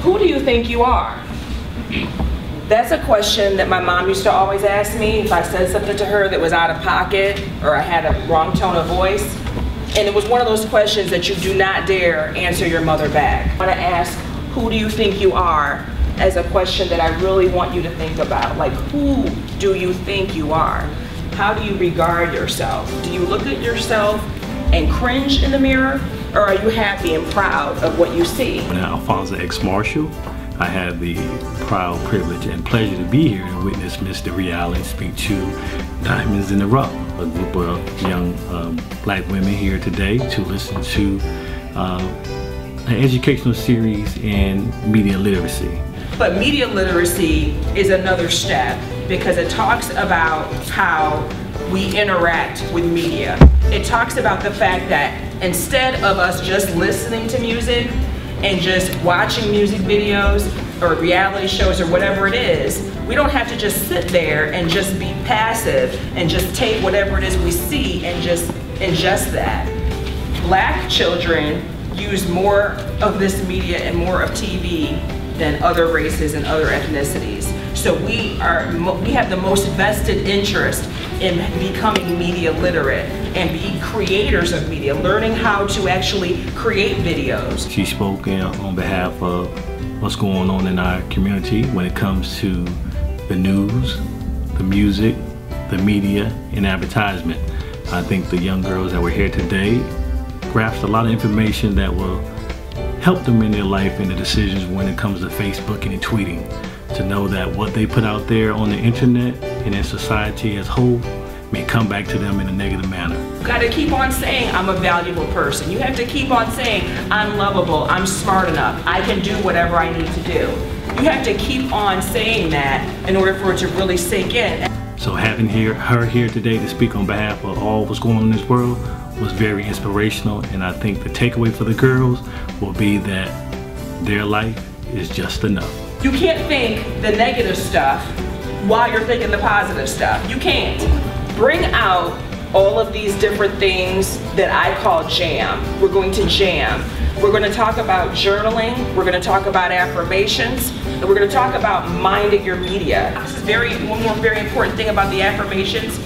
Who do you think you are? That's a question that my mom used to always ask me if I said something to her that was out of pocket or I had a wrong tone of voice. And it was one of those questions that you do not dare answer your mother back. I want to ask, who do you think you are, as a question that I really want you to think about. Like, who do you think you are? How do you regard yourself? Do you look at yourself and cringe in the mirror? Or are you happy and proud of what you see? I'm Alfonso X. Marshall. I have the proud privilege and pleasure to be here to witness Miss Daree Allen speak to Diamonds in the Rough, a group of young black women here today to listen to an educational series in media literacy. But media literacy is another step because it talks about how we interact with media. It talks about the fact that instead of us just listening to music and just watching music videos or reality shows or whatever it is, we don't have to just sit there and just be passive and just take whatever it is we see and just ingest that. Black children use more of this media and more of TV than other races and other ethnicities. So we have the most vested interest in becoming media literate and be creators of media, learning how to actually create videos. She spoke on behalf of what's going on in our community when it comes to the news, the music, the media, and advertisement. I think the young girls that were here today grasped a lot of information that will help them in their life and the decisions when it comes to Facebook and tweeting. To know that what they put out there on the internet and in society as a whole may come back to them in a negative manner. You gotta keep on saying, I'm a valuable person. You have to keep on saying, I'm lovable, I'm smart enough, I can do whatever I need to do. You have to keep on saying that in order for it to really sink in. So having her here today to speak on behalf of all what's going on in this world was very inspirational, and I think the takeaway for the girls will be that their life is just enough. You can't think the negative stuff while you're thinking the positive stuff. You can't. Bring out all of these different things that I call jam. We're going to jam. We're going to talk about journaling. We're going to talk about affirmations. And we're going to talk about minding your media. This is one more very important thing about the affirmations.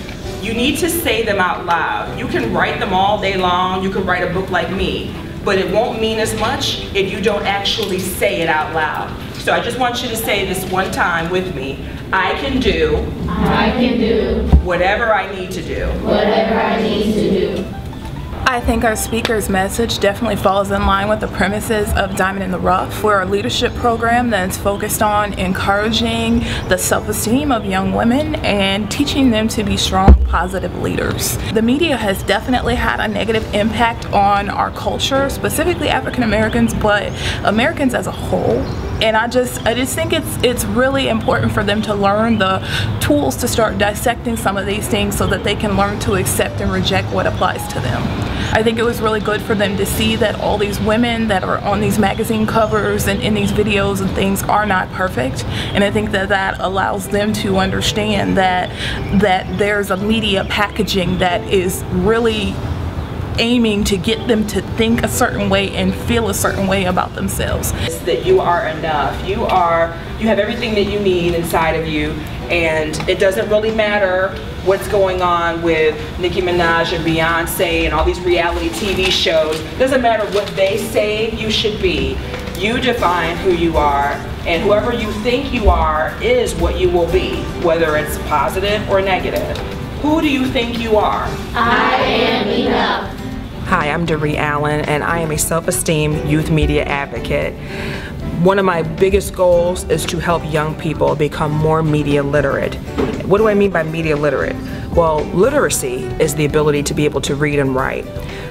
You need to say them out loud. You can write them all day long. You can write a book like me. But it won't mean as much if you don't actually say it out loud. So I just want you to say this one time with me. I can do whatever I need to do. I think our speaker's message definitely falls in line with the premises of Diamond in the Rough. We're a leadership program that's focused on encouraging the self-esteem of young women and teaching them to be strong, positive leaders. The media has definitely had a negative impact on our culture, specifically African Americans, but Americans as a whole. And I just think it's really important for them to learn the tools to start dissecting some of these things so that they can learn to accept and reject what applies to them. I think it was really good for them to see that all these women that are on these magazine covers and in these videos and things are not perfect. And I think that allows them to understand that there's a media packaging that is really aiming to get them to think a certain way and feel a certain way about themselves. That you are enough. You have everything that you need inside of you, and it doesn't really matter what's going on with Nicki Minaj and Beyonce and all these reality TV shows. It doesn't matter what they say you should be. You define who you are, and whoever you think you are is what you will be, whether it's positive or negative. Who do you think you are? I am enough. Hi, I'm Daree Allen, and I am a self-esteem youth media advocate. One of my biggest goals is to help young people become more media literate. What do I mean by media literate? Well, literacy is the ability to be able to read and write.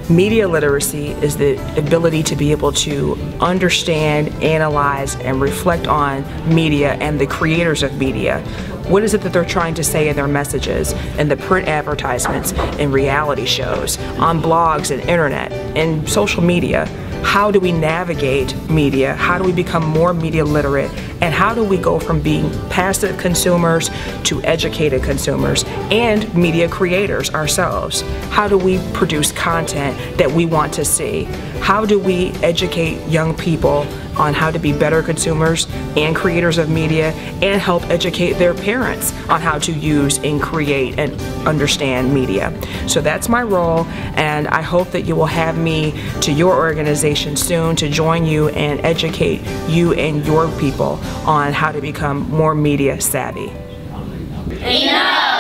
Media literacy is the ability to be able to understand, analyze, and reflect on media and the creators of media. What is it that they're trying to say in their messages, in the print advertisements, in reality shows, on blogs and internet, and social media? How do we navigate media? How do we become more media literate? And how do we go from being passive consumers to educated consumers and media creators ourselves? How do we produce content that we want to see? How do we educate young people on how to be better consumers and creators of media, and help educate their parents on how to use and create and understand media. So that's my role, and I hope that you will have me to your organization soon to join you and educate you and your people on how to become more media savvy. Enough!